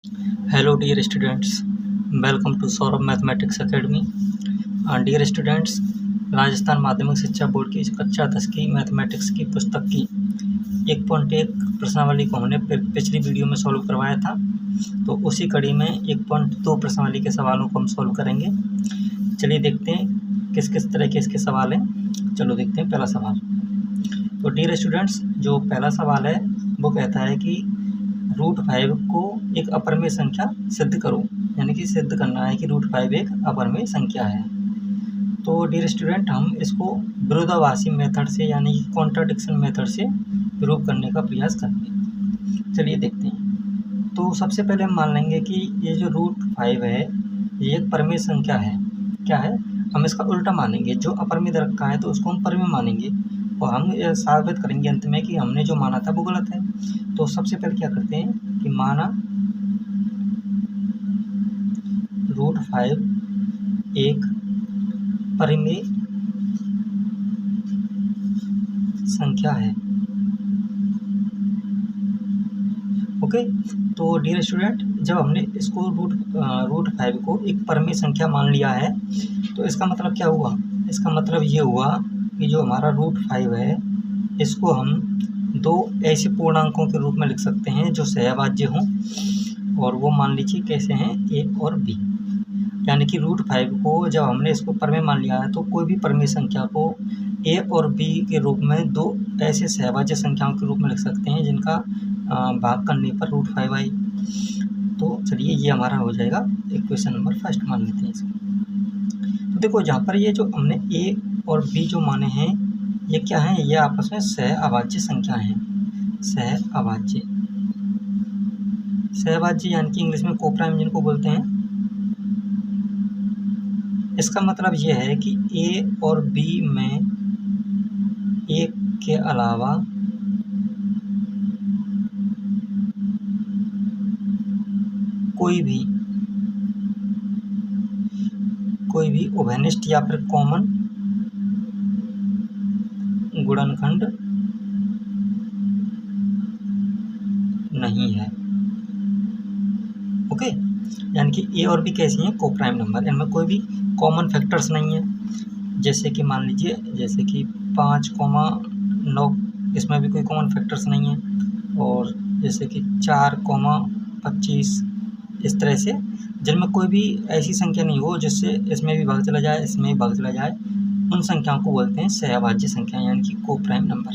Hello dear students, welcome to Saurabh mathematics academy. Dear students, Rajasthan माध्यमिक शिक्षा board की कक्षा 10 की मैथमेटिक्स की पुस्तक की 1.1 प्रश्नावली को हमने पिछली वीडियो में सॉल्व करवाया था। तो उसी कड़ी में 1.2 प्रश्नावली के सवालों को हम सॉल्व करेंगे। चलिए देखते हैं किस किस तरह के इसके सवाल हैं। चलो देखते हैं पहला सवाल। तो डियर स्टूडेंट्स, जो पहला सवाल है वो कहता है कि √5 को एक अपरिमेय संख्या सिद्ध करो, यानी कि सिद्ध करना है कि √5 एक अपरिमेय संख्या है। तो डियर स्टूडेंट, हम इसको विरोधाभासी मेथड से यानी कि कॉन्ट्राडिक्शन मेथड से प्रूव करने का प्रयास करेंगे। चलिए देखते हैं। तो सबसे पहले हम मान लेंगे कि ये जो √5 है ये एक परिमेय संख्या है। क्या है? हम इसका उल्टा मानेंगे। जो अपरिमेय दर का है तो उसको हम परिमेय मानेंगे और हम यह साबित करेंगे अंत में कि हमने जो माना था वो गलत है। तो सबसे पहले क्या करते हैं कि माना √5 एक परिमेय संख्या है। ओके, तो डियर स्टूडेंट, जब हमने इसको √5 को एक परिमेय संख्या मान लिया है तो इसका मतलब क्या हुआ? इसका मतलब ये हुआ कि जो हमारा √5 है इसको हम दो ऐसे पूर्णांकों के रूप में लिख सकते हैं जो सहभाज्य हों, और वो मान लीजिए कैसे हैं, ए और बी। यानी कि √5 को जब हमने इसको परिमेय मान लिया है तो कोई भी परिमेय संख्या को ए और बी के रूप में दो ऐसे सहभाज्य संख्याओं के रूप में लिख सकते हैं जिनका भाग करने पर √5 आई। तो चलिए ये हमारा हो जाएगा इक्वेशन नंबर फर्स्ट, मान लेते हैं इसको। तो देखो जहाँ पर ये जो हमने ए और बी जो माने हैं ये क्या हैं? ये आपस में सहअभाज्य संख्या हैं। सहअभाज्य, सहभाज्य यानी कि इंग्लिश में कोप्राइम जिनको बोलते हैं। इसका मतलब यह है कि ए और बी में एक के अलावा कोई भी उभयनिष्ठ या फिर कॉमन गुणनखंड नहीं है। ओके, यानी कि ए और बी कैसी हैं? Coprime number. इनमें कोई भी कॉमन फैक्टर्स नहीं है। जैसे कि मान लीजिए जैसे कि 5,9, इसमें भी कोई कॉमन फैक्टर्स नहीं है। और जैसे कि 4,25, इस तरह से जिनमें कोई भी ऐसी संख्या नहीं हो जिससे इसमें भी भाग चला जाए इसमें भी भाग चला जाए, उन संख्याओं को बोलते हैं सहभाज्य संख्या यानी कि कोप्राइम नंबर।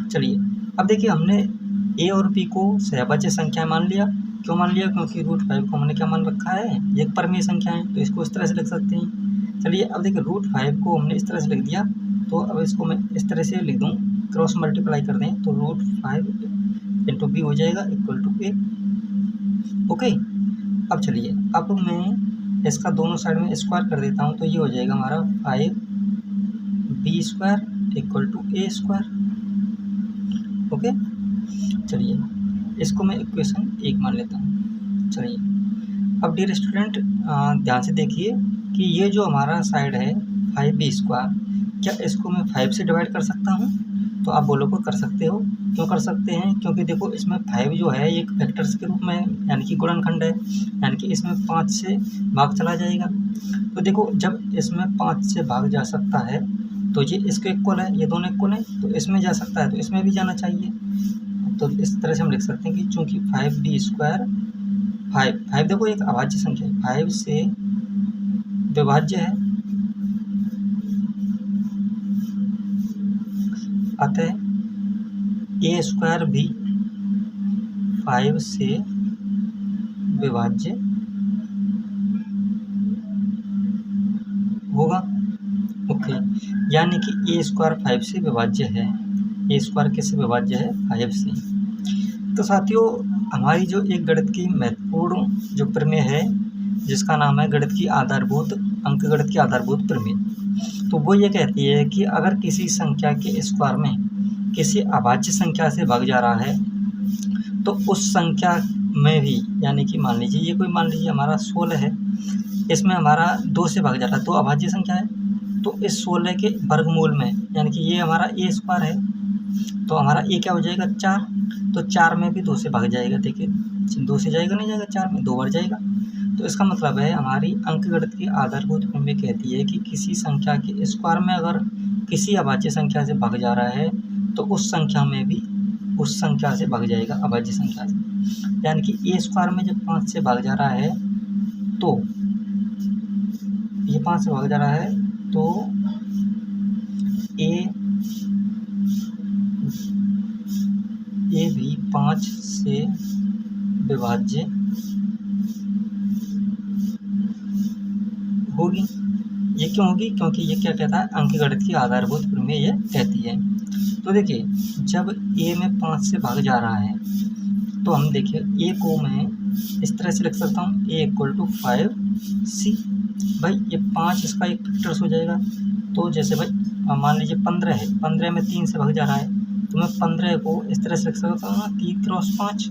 चलिए अब देखिए, हमने ए और बी को सहभाज्य संख्या मान लिया। क्यों मान लिया? क्योंकि √5 को हमने क्या मान रखा है? एक परिमेय संख्या है, तो इसको इस तरह से लिख सकते हैं। चलिए अब देखिए, √5 को हमने इस तरह से लिख दिया, तो अब इसको मैं इस तरह से लिख दूँ, क्रॉस मल्टीप्लाई कर दें तो √5 × b हो जाएगा इक्वल टू a। ओके, अब चलिए अब मैं इसका दोनों साइड में स्क्वायर कर देता हूँ, तो ये हो जाएगा हमारा 5b² equal to a²। Okay, चलिए इसको मैं इक्वेशन 1 मान लेता हूँ। चलिए अब डियर स्टूडेंट, ध्यान से देखिए कि ये जो हमारा साइड है 5b², क्या इसको मैं 5 से डिवाइड कर सकता हूँ? तो आप बोलोगे कर सकते हो। क्यों कर सकते हैं? क्योंकि देखो इसमें 5 जो है एक फैक्टर्स के रूप में यानी कि गुणनखंड है, यानी कि इसमें 5 से भाग चला जाएगा। तो देखो जब इसमें 5 से भाग जा सकता है तो ये इसके इक्वल है, ये दोनों इक्वल है, तो इसमें जा सकता है तो इसमें भी जाना चाहिए। तो इस तरह से हम लिख सकते हैं कि चूँकि 5b², 5 देखो एक अभाज्य संख्या है, 5 से विभाज्य है, अतः a² भी 5 से विभाज्य होगा। ओके, यानी कि a² 5 से विभाज्य है। a² किससे विभाज्य है? 5 से। तो साथियों, हमारी जो एक गणित की महत्वपूर्ण जो प्रमेय है जिसका नाम है अंकगणित की आधारभूत प्रमेय, तो वो ये कहती है कि अगर किसी संख्या के स्क्वायर में किसी अभाज्य संख्या से भाग जा रहा है तो उस संख्या में भी, यानी कि मान लीजिए हमारा 16 है, इसमें हमारा 2 से भाग जा रहा है, 2 अभाज्य संख्या है, तो इस 16 के वर्गमूल में, यानी कि ये हमारा a² है, तो हमारा a क्या हो जाएगा? 4। तो 4 में भी 2 से भाग जाएगा। देखिए 2 से जाएगा नहीं जाएगा, 4 में 2 बार जाएगा। तो इसका मतलब है हमारी अंकगणित की आधारभूत प्रमेय कहती है कि किसी संख्या के स्क्वायर में अगर किसी अभाज्य संख्या से भाग जा रहा है तो उस संख्या में भी उस संख्या से भाग जाएगा, अभाज्य संख्या से। यानी कि ए स्क्वायर में जब 5 से भाग जा रहा है तो ये 5 से भाग जा रहा है तो ए भी 5 से विभाज्य होगी। ये क्यों होगी? क्योंकि ये क्या कहता है, अंकगणित की आधारभूत प्रमेय ये कहती है। तो देखिए जब ए में 5 से भाग जा रहा है तो हम देखिए ए को मैं इस तरह से लिख सकता हूँ, ए इक्वल टू 5c। भाई ये 5 इसका एक फैक्टर्स हो जाएगा। तो जैसे भाई मान लीजिए 15 है, 15 में 3 से भाग जा रहा है तो मैं 15 को इस तरह से लिख सकता हूँ ना, 3 क्रॉस 5।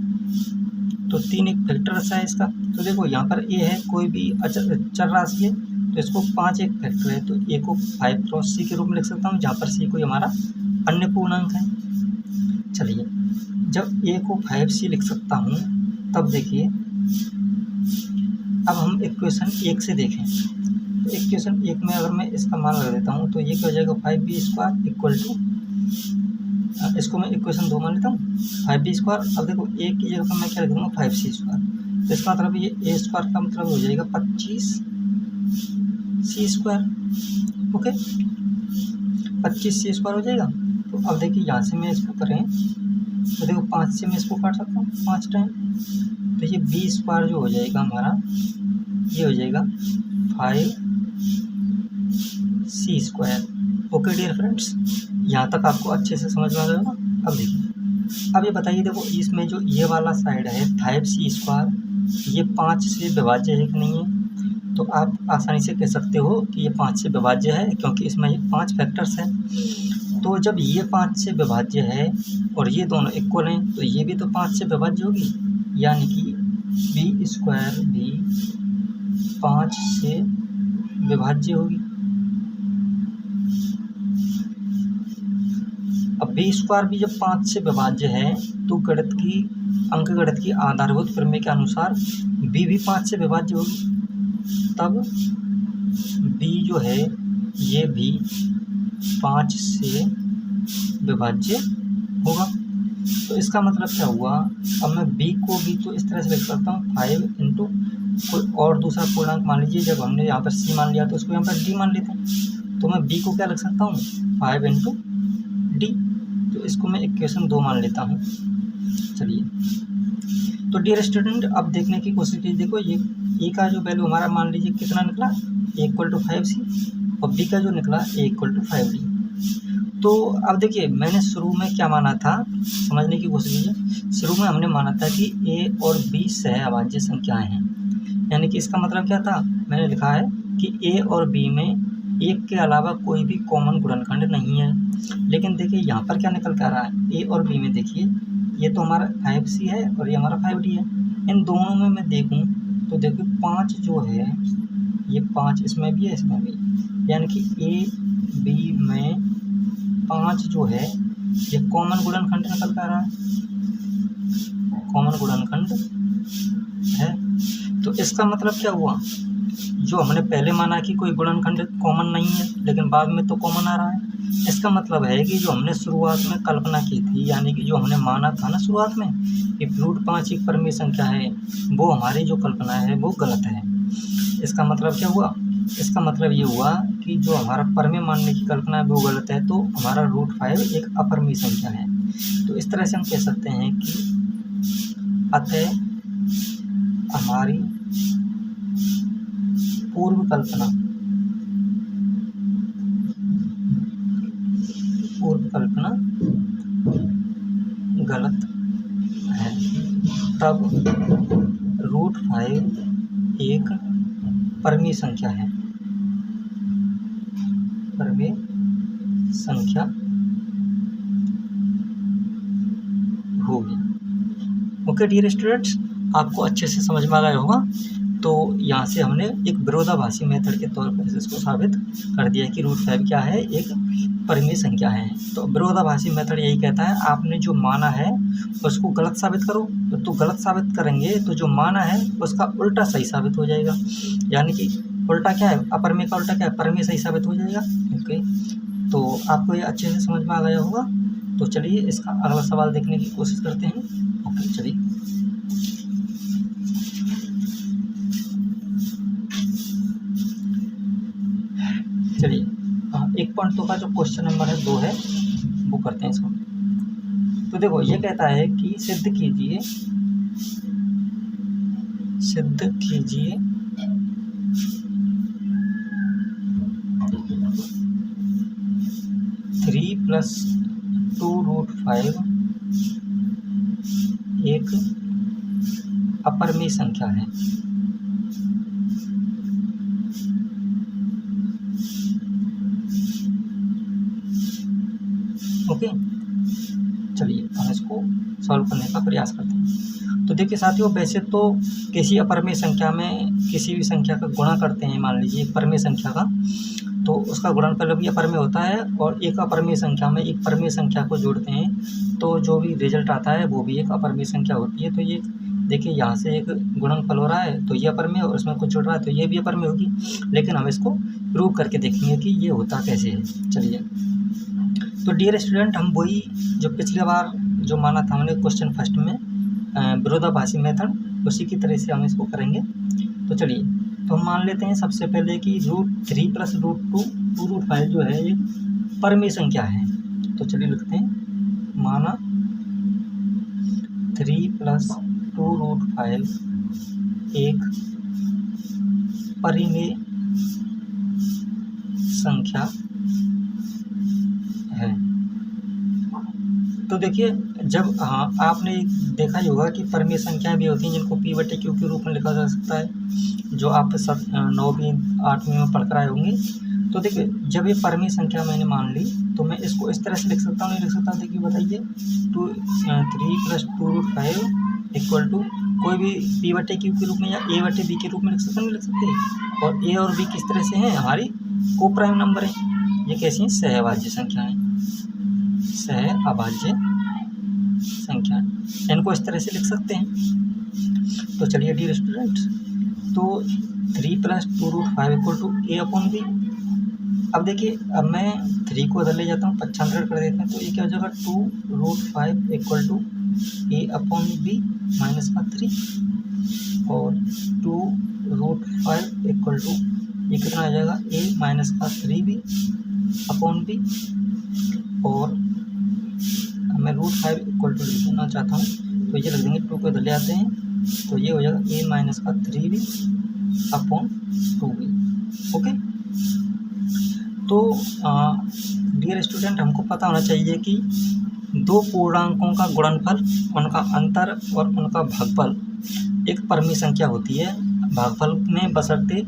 तो 3 एक फैक्टर्स है इसका। तो देखो यहाँ पर ए है, कोई भी चर राशि है तो इसको 5 एक फैक्टर है, तो ए को 5 क्रॉस सी के रूप में लिख सकता हूँ, जहाँ पर सी कोई हमारा अन्य पूर्णांक है। चलिए जब ए को 5c लिख सकता हूँ तब देखिए अब हम इक्वेशन 1 से देखें। तो इक्वेशन 1 में अगर मैं इसका मान रख देता हूँ तो ये क्या हो जाएगा, 5b² इक्वल टू, इसको मैं इक्वेशन 2 मान लेता हूँ, 5b²। अब देखो ए की जगह पर मैं क्या लिख दूँगा, 5c²। तो इसका मतलब ये a² का मतलब हो जाएगा 25c²। ओके 25c² हो जाएगा। तो अब देखिए यहाँ से मैं इसको करें तो देखो 5 से मैं इसको काट सकता हूँ 5 टाइम। तो ये b² जो हो जाएगा हमारा, ये हो जाएगा 5c²। ओके डियर फ्रेंड्स, यहाँ तक आपको अच्छे से समझ में आ गया होगा। अब देखिए, अब ये बताइए, देखो इसमें जो ये वाला साइड है 5c², ये 5 से विभाज्य है कि नहीं है? तो आप आसानी से कह सकते हो कि ये 5 से विभाज्य है, क्योंकि इसमें ये 5 फैक्टर्स हैं। तो जब ये 5 से विभाज्य है और ये दोनों इक्वल हैं तो ये भी तो 5 से विभाज्य होगी, यानी कि b² भी 5 से विभाज्य होगी। अब b² भी जब 5 से विभाज्य है तो अंकगणित की आधारभूत प्रमेय के अनुसार b भी 5 से विभाज्य होगी। तब b जो है ये भी 5 से विभाज्य होगा। तो इसका मतलब क्या हुआ, अब मैं b को भी तो इस तरह से लिख सकता हूँ 5 इंटू कोई और दूसरा पूर्णांक मान लीजिए। जब हमने यहाँ पर c मान लिया तो इसको यहाँ पर d मान लेते हैं। तो मैं b को क्या लिख सकता हूँ, 5 इंटू d। तो इसको मैं इक्वेशन 2 मान लेता हूँ। चलिए तो डियर स्टूडेंट, अब देखने की कोशिश कीजिए। देखो ये ए का जो वैल्यू हमारा मान लीजिए कितना निकला, a इक्वल टू 5c, और b का जो निकला a इक्वल टू 5d। तो अब देखिए मैंने शुरू में क्या माना था, समझने की कोशिश कीजिए। शुरू में हमने माना था कि a और b सहअभाज्य संख्याएं हैं, यानी कि इसका मतलब क्या था, मैंने लिखा है कि a और b में एक के अलावा कोई भी कॉमन गुणनखंड नहीं है। लेकिन देखिए यहाँ पर क्या निकल कर आ रहा है, a और b में देखिए ये तो हमारा 5c है और ये हमारा 5d है। इन दोनों में मैं देखूँ तो देखिए 5 जो है ये 5 इसमें भी है, इसमें भी, यानी कि a b में 5 जो है ये कॉमन गुणनखंड निकल कर आ रहा है, कॉमन गुणनखंड है। तो इसका मतलब क्या हुआ, जो हमने पहले माना कि कोई गुणनखंड कॉमन नहीं है लेकिन बाद में तो कॉमन आ रहा है, इसका मतलब है कि जो हमने शुरुआत में कल्पना की थी, यानी कि जो हमने माना था ना शुरुआत में कि √5 एक परिमेय संख्या है, वो हमारी जो कल्पना है वो गलत है। इसका मतलब क्या हुआ, इसका मतलब ये हुआ कि जो हमारा परिमेय मानने की कल्पना है वो गलत है, तो हमारा √5 एक अपरिमेय संख्या है। तो इस तरह से हम कह सकते हैं कि अतः हमारी पूर्व कल्पना गलत है। तब √5 एक परिमेय संख्या है, परिमेय संख्या होगी। ओके डियर स्टूडेंट्स, आपको अच्छे से समझ में आ गया होगा। तो यहाँ से हमने एक विरोधाभासी मेथड के तौर पर इसको साबित कर दिया कि √5 क्या है, एक परिमेय संख्या है। तो विरोधाभासी मेथड यही कहता है आपने जो माना है उसको गलत साबित करो, तो गलत साबित करेंगे तो जो माना है उसका उल्टा सही साबित हो जाएगा। यानी कि उल्टा क्या है, अपरिमेय का उल्टा क्या है, परिमेय सही साबित हो जाएगा। ओके, तो आपको ये अच्छे से समझ में आ गया होगा। तो चलिए इसका अगला सवाल देखने की कोशिश करते हैं। ओके, चलिए एक पॉइंट का जो क्वेश्चन नंबर है 2 है वो करते हैं इसको। तो देखो ये कहता है कि सिद्ध कीजिए 3 + 2√5 एक अपरिमेय संख्या है। ओके, चलिए हम इसको सॉल्व करने का प्रयास करते हैं। तो देखिए साथियों, वैसे तो किसी अपरिमेय संख्या में किसी भी संख्या का गुणा करते हैं, मान लीजिए एक परिमेय संख्या का, तो उसका गुणनफल भी अपरिमेय होता है, और एक अपरिमेय संख्या में एक परिमेय संख्या को जोड़ते हैं तो जो भी रिजल्ट आता है वो भी एक अपरिमेय संख्या होती है। तो ये देखिए यहाँ से एक गुणनफल हो रहा है तो ये अपरिमेय, और उसमें कुछ जुड़ रहा है तो ये भी अपरिमेय होगी। लेकिन हम इसको प्रूव करके देखेंगे कि ये होता कैसे है। चलिए, तो डियर स्टूडेंट, हम वही जो पिछले बार जो माना था हमने क्वेश्चन फर्स्ट में विरोधाभासी मेथड, उसी की तरह से हम इसको करेंगे। तो चलिए, तो हम मान लेते हैं सबसे पहले कि √3 + √2 जो है ये परिमेय संख्या है। तो चलिए लिखते हैं, माना 3 + 2√5 एक परिमेय संख्या है। तो देखिए, जब आपने देखा ही होगा कि परिमेय संख्याएं भी होती हैं जिनको P/Q के रूप में लिखा जा सकता है, जो आप 9वीं 8वीं में पढ़ कर आए होंगे। तो देखिए, जब ये परिमेय संख्या मैंने मान ली तो मैं इसको इस तरह से लिख सकता हूँ, नहीं लिख सकता? देखिए बताइए, 3 + 2√5 = कोई भी P/Q के रूप में या A/B के रूप में लिख सकते, नहीं लिख सकते? और A और B किस तरह से हैं, हमारी को प्राइम नंबर है। ये कैसी हैं, सहअभाज्य संख्याएं, सहअभाज्य संख्या, इनको इस तरह से लिख सकते हैं। तो चलिए डियर स्टूडेंट्स, तो 3 + 2√5 = A/B। अब देखिए, अब मैं 3 को इधर ले जाता हूँ, पक्षांतरण कर देते हैं, तो ये क्या हो जाएगा, 2√5 = A/B -3, और 2√5 ये कितना आ जाएगा, A-3B/B। और मैं √5 = लिख देना चाहता हूँ, तो ये लिख देंगे, 2 को इधर ले आते हैं, तो ये हो जाएगा A-3B/2B। ओके, तो डियर स्टूडेंट, हमको पता होना चाहिए कि दो पूर्णांकों का गुणनफल, उनका अंतर और उनका भागफल एक परिमेय संख्या होती है। भागफल में बशर्ते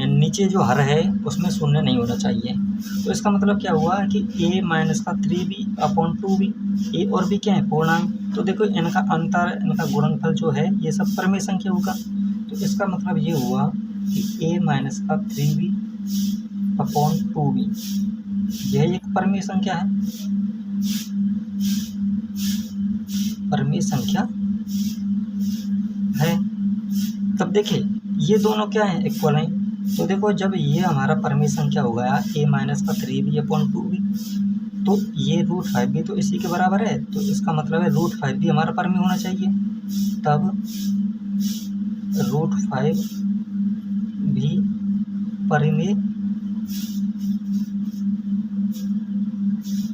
नीचे जो हर है उसमें शून्य नहीं होना चाहिए। तो इसका मतलब क्या हुआ कि A-3B/2B, A और B क्या है, पूर्णांक। तो देखो, इनका अंतर, इनका गुणनफल जो है ये सब परिमेय संख्या होगा। तो इसका मतलब ये हुआ कि A-3B/2B यह एक परिमेय संख्या है, परिमेय संख्या है। तब देखिए, ये दोनों क्या हैं, इक्वल हैं। तो देखो, जब ये हमारा परिमेय संख्या हो गया A-3B/2B, तो ये √5 भी तो इसी के बराबर है। तो इसका मतलब है √5 भी हमारा परिमेय होना चाहिए। तब √5 भी परिमेय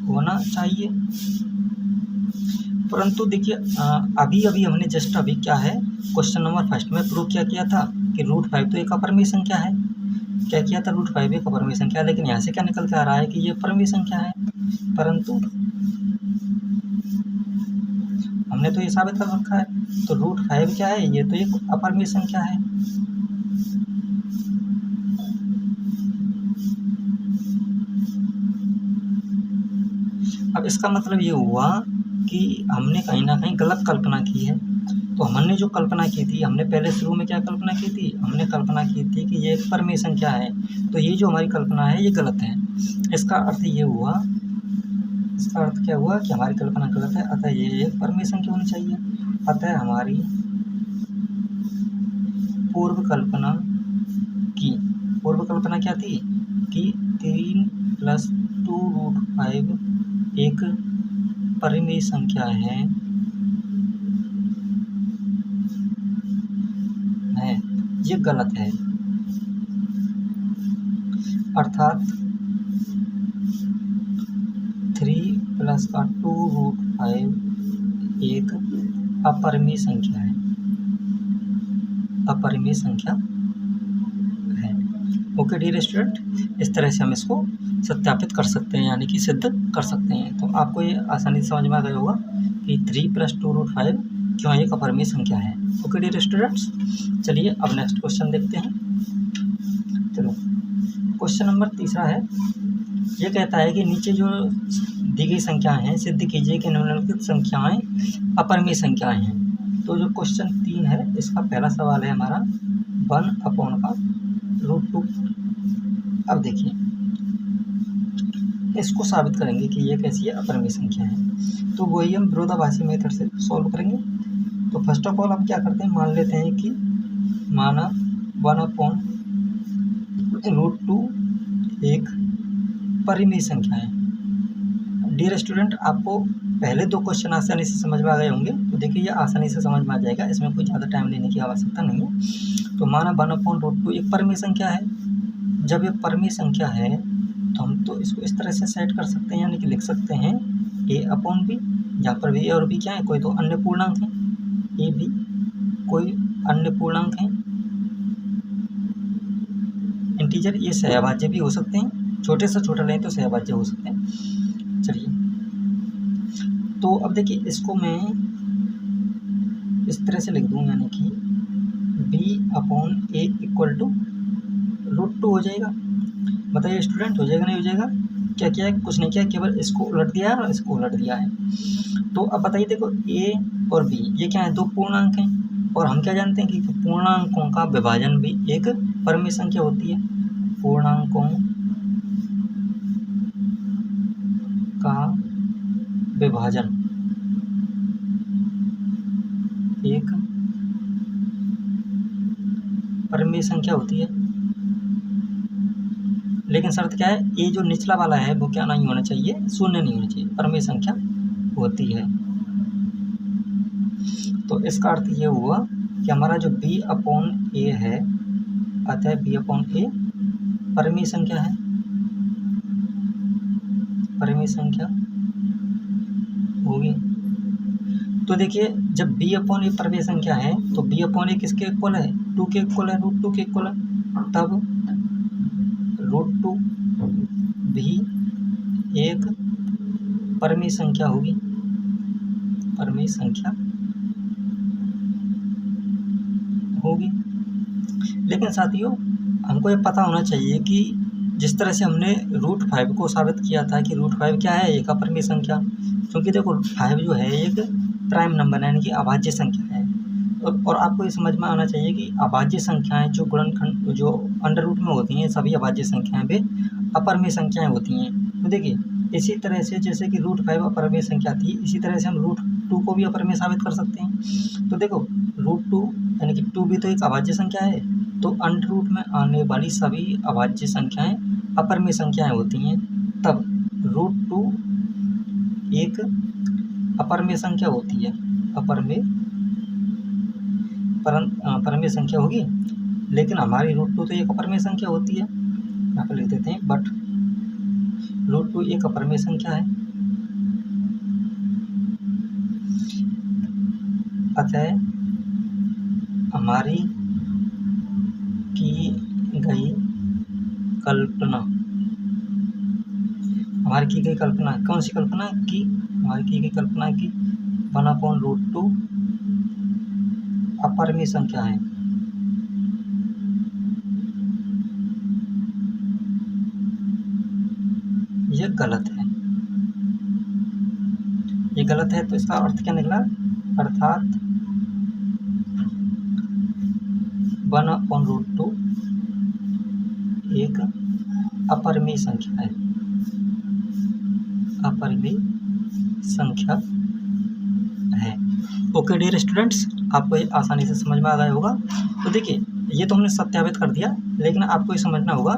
होना चाहिए। परंतु देखिए, अभी हमने जस्ट अभी क्या है, क्वेश्चन नंबर फर्स्ट में प्रूव किया था कि √5 तो एक अपरिमेय संख्या है। क्या किया था, √5 एक अपरिमेय संख्या है। लेकिन यहाँ से क्या निकल के आ रहा है कि ये परिमेय संख्या है। परंतु हमने तो ये साबित कर रखा है, तो √5 क्या है, ये तो एक अपरिमेय संख्या है। अब इसका मतलब ये हुआ कि हमने कहीं ना कहीं गलत कल्पना की है। तो तो हमने जो कल्पना की थी, हमने पहले शुरू में क्या कल्पना की थी, हमने कल्पना की थी कि ये एक परमेय संख्या है। तो ये जो हमारी कल्पना है ये गलत है। इसका अर्थ ये हुआ, इसका अर्थ क्या हुआ कि हमारी कल्पना गलत है, अतः ये एक परमेय संख्या होनी चाहिए। अतः हमारी पूर्व कल्पना क्या थी कि 3 + 2√5 एक परिमेय संख्या है, ये गलत है। अर्थात 3 + 2√5 एक अपरिमेय संख्या है, अपरिमेय संख्या है। ओके डियर स्टूडेंट, इस तरह से हम इसको सत्यापित कर सकते हैं, यानी कि सिद्ध कर सकते हैं। तो आपको ये आसानी से समझ में आ गया होगा कि 3 + 2√5 क्यों एक अपरिमेय संख्या है। ओके डियर स्टूडेंट्स, चलिए अब नेक्स्ट क्वेश्चन देखते हैं। चलो, क्वेश्चन नंबर 3 है। ये कहता है कि नीचे जो दी गई संख्याएं हैं, सिद्ध कीजिए कि निम्नलिखित संख्याएं अपरिमेय संख्याएं हैं। तो जो क्वेश्चन 3 है, इसका पहला सवाल है हमारा 1/√2। अब देखिए, इसको साबित करेंगे कि ये कैसी है, अपरिमेय संख्या है। तो वही हम विरोधाभासी मेथड से सॉल्व करेंगे। तो फर्स्ट ऑफ ऑल हम क्या करते हैं, मान लेते हैं कि माना 1/√2 एक परिमेय संख्या है। डियर स्टूडेंट, आपको पहले 2 क्वेश्चन आसानी से समझ में आ गए होंगे। तो देखिए, ये आसानी से समझ में आ जाएगा, इसमें कोई ज़्यादा टाइम लेने की आवश्यकता नहीं है। तो माना 1/√2 एक परिमेय संख्या है। जब ये परिमेय संख्या है तो हम तो इसको इस तरह से सेट कर सकते हैं, यानी कि लिख सकते हैं a/b, जहाँ पर भी a और b क्या है, कोई तो अन्य पूर्णांक है, a b कोई अन्य पूर्णांक है, इंटीजर। ये सहभाज्य भी हो सकते हैं, छोटे से छोटा लें तो सहभाज्य हो सकते हैं। चलिए, तो अब देखिए, इसको मैं इस तरह से लिख दूँ, यानी कि b/a = √2 हो जाएगा। बताइए स्टूडेंट, हो जाएगा नहीं हो जाएगा? क्या किया है, कुछ नहीं किया, केवल इसको उलट दिया है और इसको उलट दिया है। तो अब बताइए, देखो a और b ये क्या है, 2 पूर्णांक हैं, और हम क्या जानते हैं कि पूर्णांकों का विभाजन भी एक परिमेय संख्या होती है। पूर्णांकों का विभाजन एक परिमेय संख्या होती है। लेकिन शर्त क्या है, ये जो निचला वाला है वो क्या नहीं होना चाहिए, 0 नहीं होना चाहिए, परिमेय संख्या होती है। तो इसका अर्थ ये हुआ कि हमारा जो b/a है, अतः b/a परिमेय संख्या है, परिमेय संख्या होगी। तो देखिए, जब b/a परिमेय संख्या है तो b/a किसके इक्वल है, 2 के इक्वल है, √2 के इक्वल है। तब √2 भी एक परिमेय संख्या होगी, परिमेय संख्या होगी। लेकिन साथियों, हमको ये पता होना चाहिए कि जिस तरह से हमने √5 को साबित किया था कि √5 क्या है, एक अपरिमेय संख्या। क्योंकि देखो 5 जो है एक प्राइम नंबर है, यानी कि अभाज्य संख्या है। और आपको ये समझ में आना चाहिए कि अभाज्य संख्याएं जो गुणनखंड जो अंडर रूट में होती हैं, सभी अभाज्य संख्याएं वे अपरिमेय संख्याएं होती हैं। तो देखिए, इसी तरह से जैसे कि √5 अपरिमेय संख्या थी, इसी तरह से हम √2 को भी अपरिमेय साबित कर सकते हैं। तो देखो, √2 यानी कि 2 भी तो एक अभाज्य संख्या है। तो अंडर रूट में आने वाली सभी अभाज्य संख्याएं अपरिमेय संख्याएं होती हैं। तब √2 एक अपरिमेय संख्या होती है, परमेय संख्या होगी। लेकिन हमारी √2 तो एक अपरिमेय संख्या होती है। यहाँ पर लिख देते हैं, बट √2 एक अपरिमेय संख्या है, अतः हमारी की गई कल्पना कौन सी कल्पना की, हमारी की गई कल्पना की 1/√2 अपरिमेय संख्या है। ये गलत है, ये गलत है। तो इसका अर्थ क्या निकला, अर्थात 1/√2 एक अपरिमेय संख्या है, अपरिमेय संख्या है। ओके डियर स्टूडेंट्स, आपको ये आसानी से समझ में आ गया होगा। तो देखिए, ये तो हमने सत्यापित कर दिया, लेकिन आपको ये समझना होगा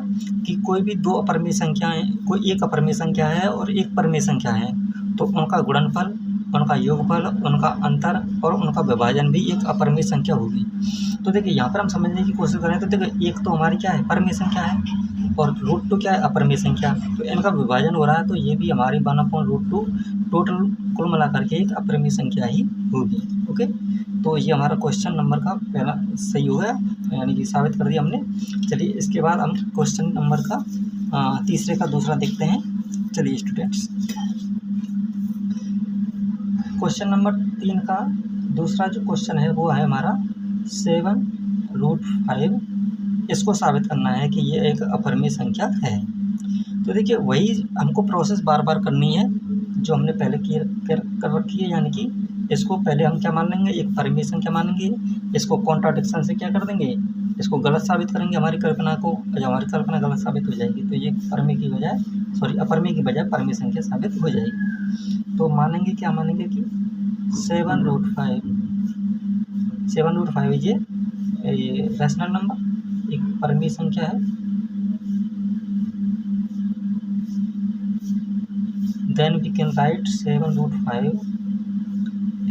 कि कोई भी दो अपरिमेय संख्याएं, कोई एक अपरिमेय संख्या है और एक परिमेय संख्या है, तो उनका गुणनफल, उनका योगफल, उनका अंतर और उनका विभाजन भी एक अपरिमेय संख्या होगी। तो देखिए, यहाँ पर हम समझने की कोशिश करें तो देखिए, एक तो हमारी क्या है, परिमेय संख्या है, और √2 क्या है, अपरिमेय संख्या। तो इनका विभाजन हो रहा है, तो ये भी हमारी 1/√2 टोटल कुल मिलाकर के एक अपरिमेय संख्या ही होगी। ओके, तो ये हमारा क्वेश्चन नंबर का पहला सही हो गया, यानी कि साबित कर दिया हमने। चलिए, इसके बाद हम क्वेश्चन नंबर का तीसरे का दूसरा देखते हैं। चलिए स्टूडेंट्स, क्वेश्चन नंबर 3 का दूसरा जो क्वेश्चन है वो है हमारा 7√5। इसको साबित करना है कि ये एक अपरिमेय संख्या है। तो देखिए, वही हमको प्रोसेस बार बार करनी है जो हमने पहले कर रखी है, यानी कि इसको पहले हम क्या मान लेंगे, एक परिमेय संख्या मानेंगे, इसको कॉन्ट्राडिक्शन से क्या कर देंगे, इसको गलत साबित करेंगे हमारी कल्पना को। जब हमारी कल्पना गलत साबित हो जाएगी तो ये अपरिमेय की बजाय परिमेय संख्या साबित हो जाएगी। तो मानेंगे, क्या मानेंगे कि 7√5 ये रैशनल नंबर, एक परिमेय संख्या है। Then we can write 7√5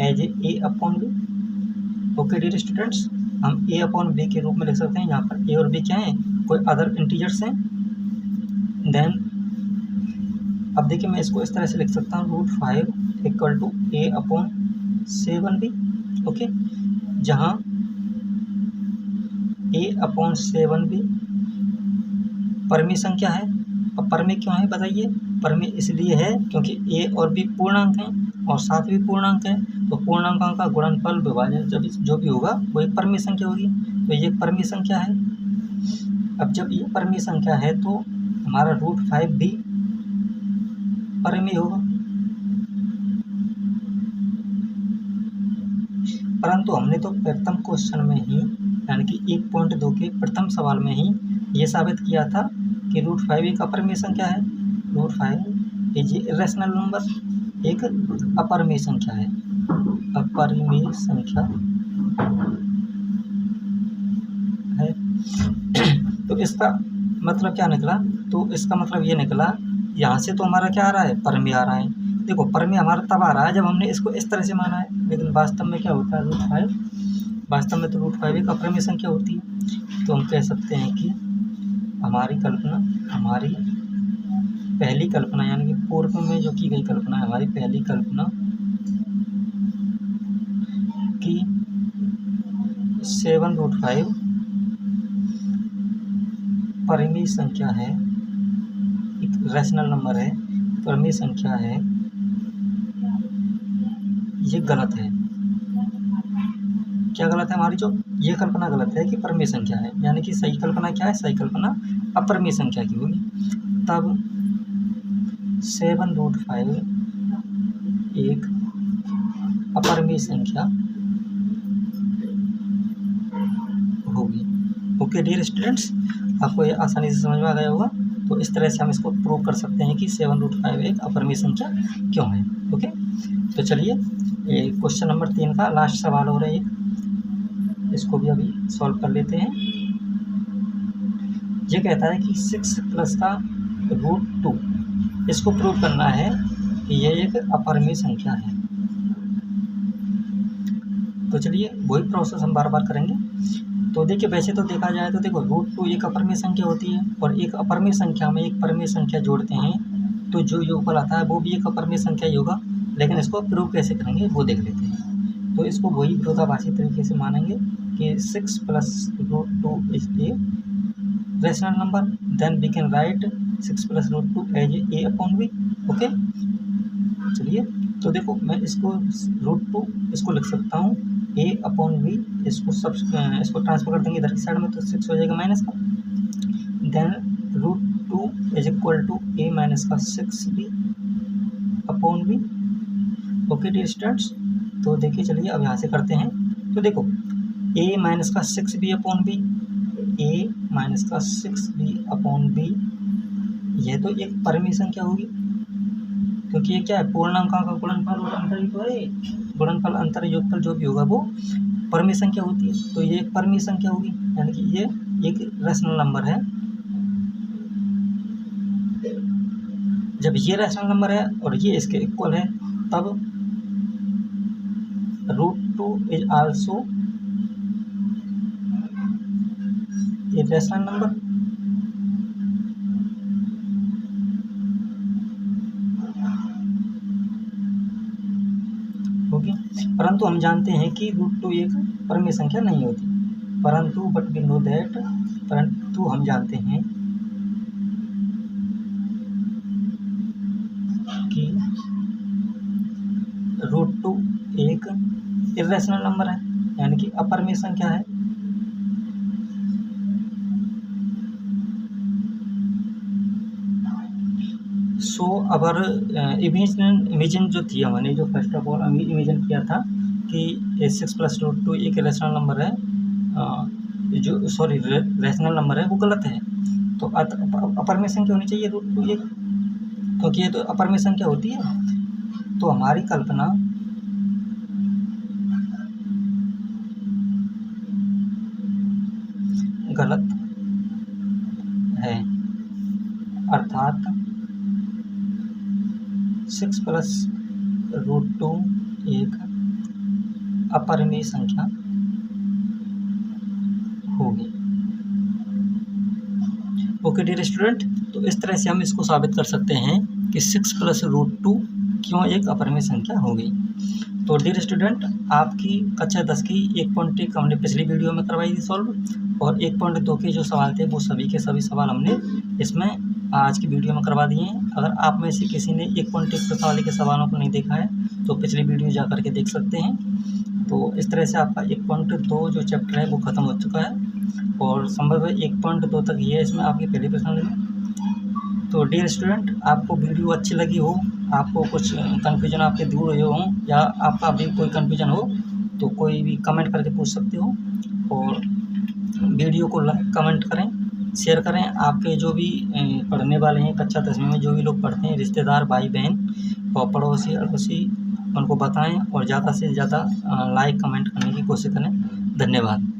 as a/b। Okay dear students, हम a/b के रूप में लिख सकते हैं। यहाँ पर a और b क्या है, कोई अदर इंटीजर्स हैं। देन अब देखिए, मैं इसको इस तरह से लिख सकता हूँ, √5 = a/7b। ओके, जहाँ a/7b परिमेय संख्या है। अब परिमेय क्यों है बताइए, परिमेय इसलिए है क्योंकि a और b पूर्णांक हैं और साथ भी पूर्णांक है, तो पूर्णांकों का गुणनफल विभाजन जब जो भी होगा वो एक परिमेय संख्या होगी। तो ये परिमेय संख्या है। अब जब ये परिमेय संख्या है तो हमारा √5 भी परिमेय होगा। परंतु हमने तो प्रथम क्वेश्चन में ही, यानी कि 1.2 के प्रथम सवाल में ही ये साबित किया था कि √5 एक अपरिमेय संख्या है। √5 इज इरेशनल नंबर, एक अपरिमेय संख्या है, अपरिमेय संख्या है। तो इसका मतलब क्या निकला, तो इसका मतलब ये निकला, यहाँ से तो हमारा क्या आ रहा है, परिमेय आ रहा है। देखो, परिमेय हमारा तब आ रहा है जब हमने इसको इस तरह से माना है, लेकिन वास्तव में क्या होता है, √5 वास्तव में तो √5 एक अपरिमेय संख्या होती है। तो हम कह सकते हैं कि हमारी पहली कल्पना, यानी कि पूर्व में जो की गई कल्पना है, हमारी पहली कल्पना कि 7√5 परिमेय संख्या है, एक रैशनल नंबर है, परिमेय संख्या है, ये गलत है। क्या गलत है, हमारी जो ये कल्पना गलत है कि परिमेय संख्या है, यानी कि सही कल्पना क्या है, सही कल्पना अपरिमेय संख्या की होगी। तब 7√5 एक अपरिमेय संख्या होगी। ओके डियर स्टूडेंट्स, आपको ये आसानी से समझ में आ गया होगा। तो इस तरह से हम इसको प्रूव कर सकते हैं कि 7√5 एक अपरिमेय संख्या क्यों है। ओके, तो चलिए, ये क्वेश्चन नंबर 3 का लास्ट सवाल हो रहा है, इसको भी अभी सॉल्व कर लेते हैं। ये कहता है कि 6 प्लस का √2, इसको प्रूव करना है कि ये एक अपरिमेय संख्या है। तो चलिए, वही प्रोसेस हम बार बार करेंगे। तो देखिए, वैसे तो देखा जाए तो देखो, √2 एक अपरिमेय संख्या होती है, और एक अपरिमेय संख्या में एक परिमेय संख्या जोड़ते हैं तो जो योगफल आता है वो भी एक अपरिमेय संख्या ही होगा। लेकिन इसको प्रूव कैसे करेंगे वो देख लेते हैं। तो इसको वही विरोधाभासी तरीके से मानेंगे कि 6 plus √2 is a rational number. Then we can write 6 plus √2 as a/b। Okay, चलिए, तो देखो, मैं इसको √2 इसको लिख सकता हूँ a/b, इसको ट्रांसफर कर देंगे इधर की साइड में, तो 6 हो जाएगा माइनस का। Then √2 is equal to a minus का 6b/b। ओके डियर स्टूडेंट्स, तो देखिए, चलिए अब यहाँ से करते हैं। तो देखो, ए माइनस का 6b अपॉन बी, ए माइनस का 6b अपॉन बी, यह तो एक परिमेय संख्या होगी, क्योंकि ये क्या है, पूर्णांकों का गुणनफल और अंतर ही तो है। गुणनफल अंतर योगफल जो भी होगा वो परिमेय संख्या होती है, तो ये एक परिमेय संख्या होगी, यानी कि ये एक रैशनल नंबर है। जब ये रैशनल नंबर है और ये इसके इक्वल है, तब √2 is also a rational number. Okay, परंतु हम जानते हैं कि √2 एक परिमेय संख्या नहीं होती, बट वी नो दैट, परंतु हम जानते हैं कि √2 एक इर्रेशनल नंबर है, यानी कि अपरिमेय संख्या है। सो अवर इमेजिन जो थी, हमने जो फर्स्ट ऑफ ऑल इमेजिन किया था कि 6 + √2 एक रैशनल नंबर है, जो सॉरी रैशनल नंबर है, वो गलत है। तो अपरिमेय संख्या होनी चाहिए √2 एक, क्योंकि ये तो अपरिमेय संख्या होती है। तो हमारी कल्पना गलत है, अर्थात 6 + √2 एक अपरिमेय संख्या होगी। ओके डियर स्टूडेंट, तो इस तरह से हम इसको साबित कर सकते हैं कि 6 + √2 क्यों एक अपरिमेय संख्या होगी। तो डियर स्टूडेंट, आपकी कक्षा 10 की 1.1 हमने पिछली वीडियो में करवाई थी सॉल्व, और 1.2 के जो सवाल थे वो सभी के सभी सवाल हमने इसमें आज की वीडियो में करवा दिए हैं। अगर आप में से किसी ने 1.1 प्रश्नावली के सवालों को नहीं देखा है तो पिछली वीडियो जा करके देख सकते हैं। तो इस तरह से आपका 1.2 जो चैप्टर है वो ख़त्म हो चुका है, और संभव है 1.2 तक ही है इसमें आपकी पहली प्रश्नावली। तो डियर स्टूडेंट, आपको वीडियो अच्छी लगी हो, आपको कुछ कन्फ्यूजन आपके दूर हुए हों, या आपका भी कोई कन्फ्यूजन हो, तो कोई भी कमेंट करके पूछ सकते हो, और वीडियो को लाइक कमेंट करें, शेयर करें। आपके जो भी पढ़ने वाले हैं कक्षा 10वीं में, जो भी लोग पढ़ते हैं, रिश्तेदार, भाई बहन और पड़ोसी अड़ोसी, उनको बताएं, और ज़्यादा से ज़्यादा लाइक कमेंट करने की कोशिश करें। धन्यवाद।